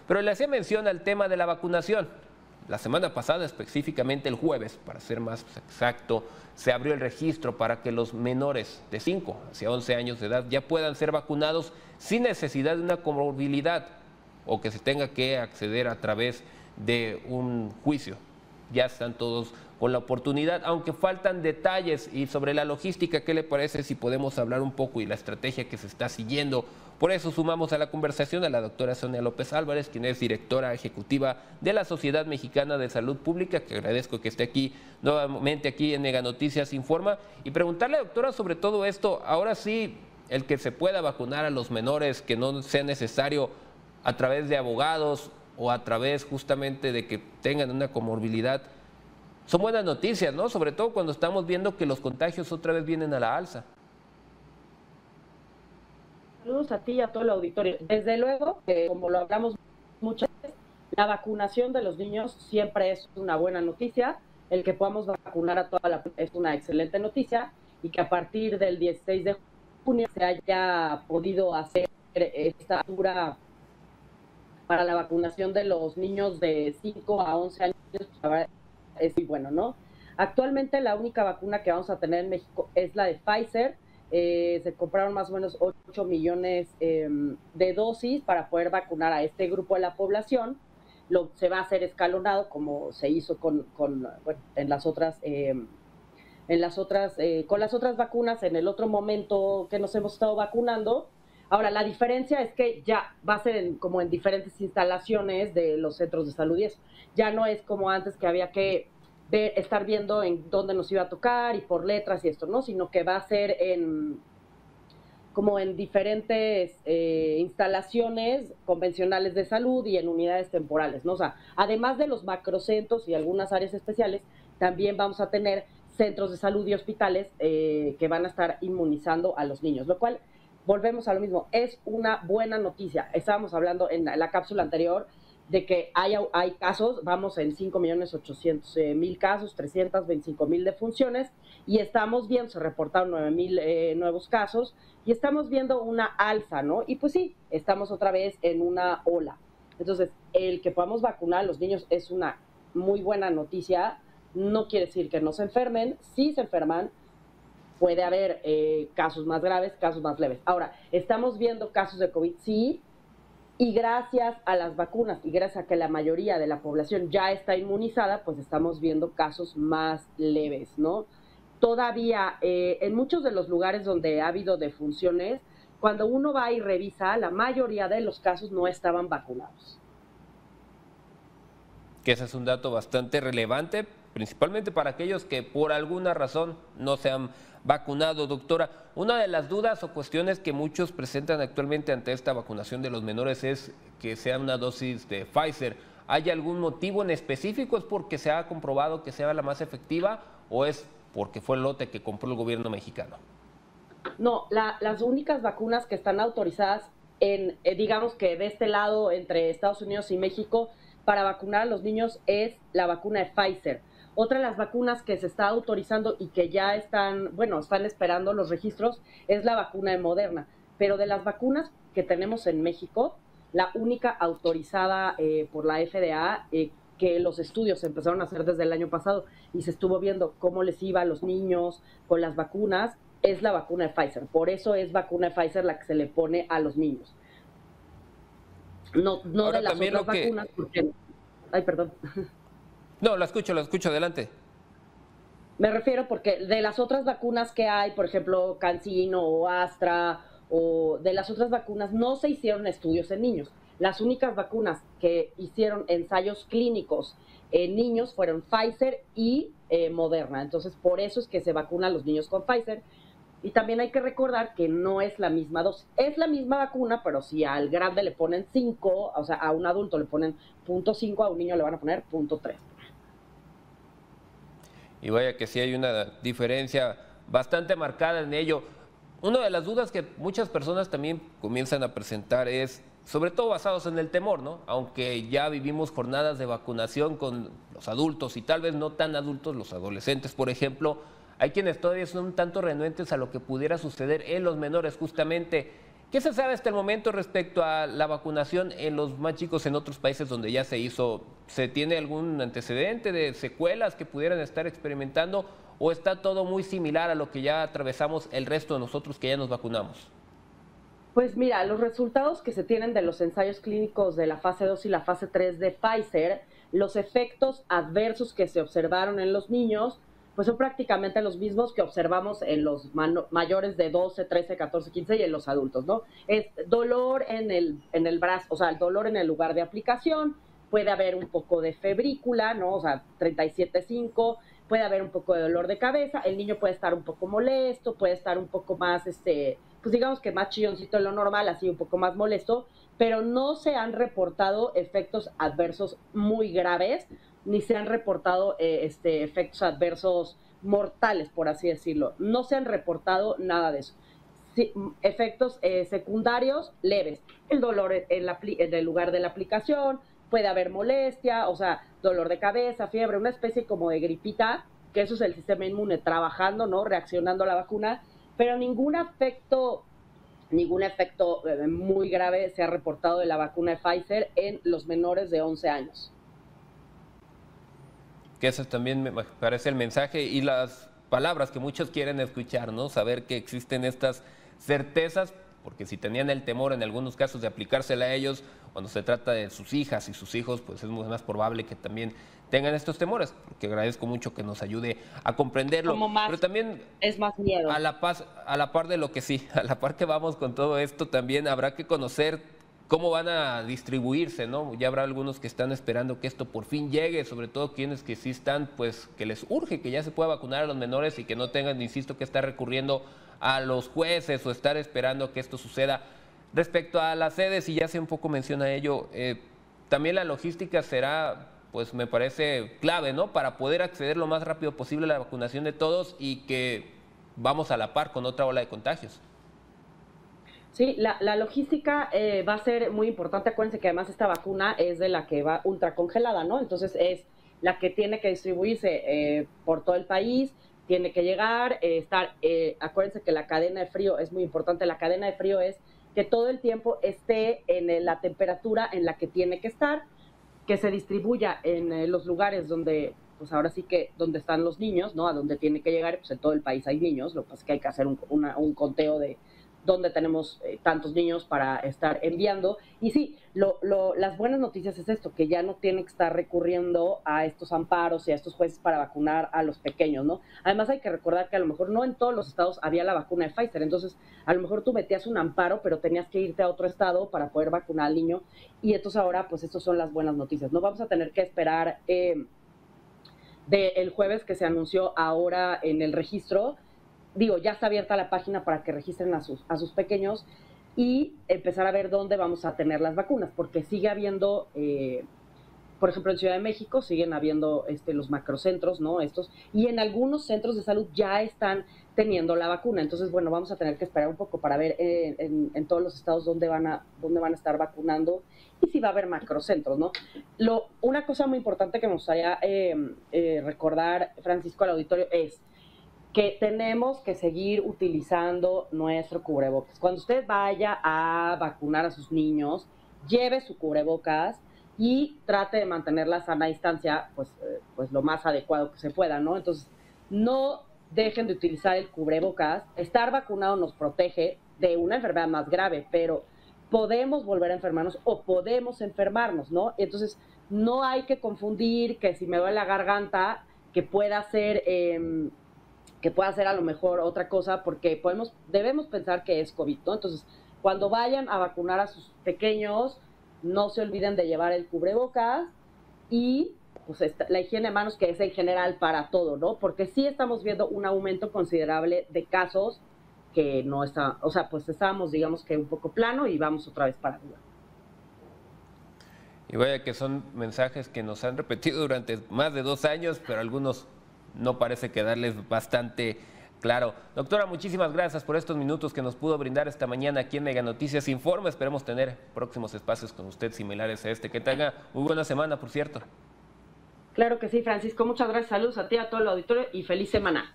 Pero le hacía mención al tema de la vacunación. La semana pasada, específicamente el jueves, para ser más exacto, se abrió el registro para que los menores de 5 hacia 11 años de edad ya puedan ser vacunados sin necesidad de una comorbilidad o que se tenga que acceder a través de un juicio. Ya están todos con la oportunidad, aunque faltan detalles. Y sobre la logística, ¿qué le parece si podemos hablar un poco y la estrategia que se está siguiendo? Por eso sumamos a la conversación a la doctora Sonia López Álvarez, quien es directora ejecutiva de la Sociedad Mexicana de Salud Pública, que agradezco que esté aquí nuevamente aquí en Mega Noticias Informa, y preguntarle, doctora, sobre todo esto. Ahora sí, el que se pueda vacunar a los menores, que no sea necesario a través de abogados o a través justamente de que tengan una comorbilidad, son buenas noticias, ¿no? Sobre todo cuando estamos viendo que los contagios otra vez vienen a la alza. Saludos a ti y a todo el auditorio. Desde luego, como lo hablamos muchas veces, la vacunación de los niños siempre es una buena noticia. El que podamos vacunar a toda la es una excelente noticia, y que a partir del 16 de junio se haya podido hacer esta altura para la vacunación de los niños de 5 a 11 años, pues, es muy bueno, ¿no? Actualmente la única vacuna que vamos a tener en México es la de Pfizer. Se compraron más o menos 8 millones de dosis para poder vacunar a este grupo de la población. Se va a hacer escalonado, como se hizo con las otras vacunas en el otro momento que nos hemos estado vacunando. Ahora, la diferencia es que ya va a ser como en diferentes instalaciones de los centros de salud, y eso ya no es como antes, que había que estar viendo en dónde nos iba a tocar y por letras y esto, ¿no? Sino que va a ser como en diferentes instalaciones convencionales de salud y en unidades temporales, ¿no? O sea, además de los macrocentros y algunas áreas especiales, también vamos a tener centros de salud y hospitales que van a estar inmunizando a los niños, lo cual, volvemos a lo mismo, es una buena noticia. Estábamos hablando en la cápsula anterior de que hay casos, vamos en 5.800.000 casos, 325.000 defunciones, y estamos viendo, se reportaron 9.000 nuevos casos, y estamos viendo una alza, ¿no? Y pues sí, estamos otra vez en una ola. Entonces, el que podamos vacunar a los niños es una muy buena noticia. No quiere decir que no se enfermen. Si se enferman, puede haber casos más graves, casos más leves. Ahora, estamos viendo casos de COVID, sí, y gracias a las vacunas y gracias a que la mayoría de la población ya está inmunizada, pues estamos viendo casos más leves, ¿no? Todavía en muchos de los lugares donde ha habido defunciones, cuando uno va y revisa, la mayoría de los casos no estaban vacunados. Que ese es un dato bastante relevante, principalmente para aquellos que por alguna razón no se han vacunado. Doctora, una de las dudas o cuestiones que muchos presentan actualmente ante esta vacunación de los menores es que sea una dosis de Pfizer. ¿Hay algún motivo en específico? ¿Es porque se ha comprobado que sea la más efectiva o es porque fue el lote que compró el gobierno mexicano? No, las únicas vacunas que están autorizadas digamos que de este lado, entre Estados Unidos y México, para vacunar a los niños es la vacuna de Pfizer. Otra de las vacunas que se está autorizando y que ya están esperando los registros es la vacuna de Moderna. Pero de las vacunas que tenemos en México, la única autorizada por la FDA, que los estudios se empezaron a hacer desde el año pasado y se estuvo viendo cómo les iba a los niños con las vacunas, es la vacuna de Pfizer. Por eso es vacuna de Pfizer la que se le pone a los niños. No de las otras vacunas, porque... Ay, perdón. No, la escucho, adelante. Me refiero porque de las otras vacunas que hay, por ejemplo, CanSino o Astra, o de las otras vacunas, no se hicieron estudios en niños. Las únicas vacunas que hicieron ensayos clínicos en niños fueron Pfizer y Moderna. Entonces, por eso es que se vacunan a los niños con Pfizer. Y también hay que recordar que no es la misma dosis. Es la misma vacuna, pero si al grande le ponen 5, o sea, a un adulto le ponen 0.5, a un niño le van a poner 0.3. Y vaya que sí hay una diferencia bastante marcada en ello. Una de las dudas que muchas personas también comienzan a presentar es, sobre todo basados en el temor, ¿no? Aunque ya vivimos jornadas de vacunación con los adultos y tal vez no tan adultos, los adolescentes, por ejemplo, hay quienes todavía son un tanto renuentes a lo que pudiera suceder en los menores justamente. ¿Qué se sabe hasta el momento respecto a la vacunación en los más chicos en otros países donde ya se hizo? ¿Se tiene algún antecedente de secuelas que pudieran estar experimentando o está todo muy similar a lo que ya atravesamos el resto de nosotros que ya nos vacunamos? Pues mira, los resultados que se tienen de los ensayos clínicos de la fase 2 y la fase 3 de Pfizer, los efectos adversos que se observaron en los niños, pues son prácticamente los mismos que observamos en los mayores de 12, 13, 14, 15 y en los adultos, ¿no? Es dolor en el brazo, o sea, el dolor en el lugar de aplicación, puede haber un poco de febrícula, ¿no? O sea, 37,5, puede haber un poco de dolor de cabeza, el niño puede estar un poco molesto, puede estar un poco más, pues digamos que más chilloncito de lo normal, así un poco más molesto, pero no se han reportado efectos adversos muy graves, ni se han reportado efectos adversos mortales, por así decirlo. No se han reportado nada de eso. Sí, efectos secundarios leves. El dolor en el lugar de la aplicación, puede haber molestia, o sea, dolor de cabeza, fiebre, una especie como de gripita, que eso es el sistema inmune trabajando, ¿no? Reaccionando a la vacuna, pero ningún efecto muy grave se ha reportado de la vacuna de Pfizer en los menores de 11 años. Que eso también me parece el mensaje y las palabras que muchos quieren escuchar, ¿no? Saber que existen estas certezas, porque si tenían el temor en algunos casos de aplicársela a ellos, cuando se trata de sus hijas y sus hijos, pues es muy más probable que también tengan estos temores, porque agradezco mucho que nos ayude a comprenderlo. Como más, pero también es más miedo. a la par de lo que sí, a la par que vamos con todo esto, también habrá que conocer cómo van a distribuirse, ¿no? Ya habrá algunos que están esperando que esto por fin llegue, sobre todo quienes que sí están, pues que les urge que ya se pueda vacunar a los menores y que no tengan, insisto, que estar recurriendo a los jueces o estar esperando que esto suceda. Respecto a las sedes, y ya se un poco menciona ello, también la logística será, pues me parece clave, ¿no? Para poder acceder lo más rápido posible a la vacunación de todos y que vamos a la par con otra ola de contagios. Sí, la logística va a ser muy importante. Acuérdense que además esta vacuna es de la que va ultra congelada, ¿no? Entonces es la que tiene que distribuirse por todo el país, tiene que llegar, acuérdense que la cadena de frío es muy importante. La cadena de frío es que todo el tiempo esté en la temperatura en la que tiene que estar, que se distribuya en los lugares donde, pues ahora sí que donde están los niños, ¿no? A donde tiene que llegar, pues en todo el país hay niños, lo que pasa es que hay que hacer un conteo de dónde tenemos tantos niños para estar enviando. Y sí, las buenas noticias es esto, que ya no tienen que estar recurriendo a estos amparos y a estos jueces para vacunar a los pequeños, ¿no? Además hay que recordar que a lo mejor no en todos los estados había la vacuna de Pfizer, entonces a lo mejor tú metías un amparo, pero tenías que irte a otro estado para poder vacunar al niño, y entonces ahora, pues estas son las buenas noticias. No vamos a tener que esperar del jueves que se anunció ahora en el registro. Digo, ya está abierta la página para que registren a sus pequeños y empezar a ver dónde vamos a tener las vacunas, porque sigue habiendo, por ejemplo, en Ciudad de México siguen habiendo los macrocentros, ¿no? Y en algunos centros de salud ya están teniendo la vacuna. Entonces, bueno, vamos a tener que esperar un poco para ver en todos los estados dónde van a estar vacunando y si va a haber macrocentros, ¿no? Una cosa muy importante que me gustaría recordar, Francisco, al auditorio, es que tenemos que seguir utilizando nuestro cubrebocas. Cuando usted vaya a vacunar a sus niños, lleve su cubrebocas y trate de mantener la sana distancia, pues lo más adecuado que se pueda, ¿no? Entonces, no dejen de utilizar el cubrebocas. Estar vacunado nos protege de una enfermedad más grave, pero podemos volver a enfermarnos o podemos enfermarnos, ¿no? Entonces, no hay que confundir que si me duele la garganta, que pueda ser a lo mejor otra cosa, porque debemos pensar que es COVID, ¿no? Entonces, cuando vayan a vacunar a sus pequeños, no se olviden de llevar el cubrebocas y pues la higiene de manos, que es en general para todo, ¿no? Porque sí estamos viendo un aumento considerable de casos que no está, o sea, pues estábamos, digamos que un poco plano y vamos otra vez para arriba. Y vaya que son mensajes que nos han repetido durante más de 2 años, pero algunos no parece quedarles bastante claro. Doctora, muchísimas gracias por estos minutos que nos pudo brindar esta mañana aquí en Mega Noticias Informa. Esperemos tener próximos espacios con usted similares a este. Que tenga muy buena semana, por cierto. Claro que sí, Francisco. Muchas gracias. Saludos a ti, a todo el auditorio y feliz semana.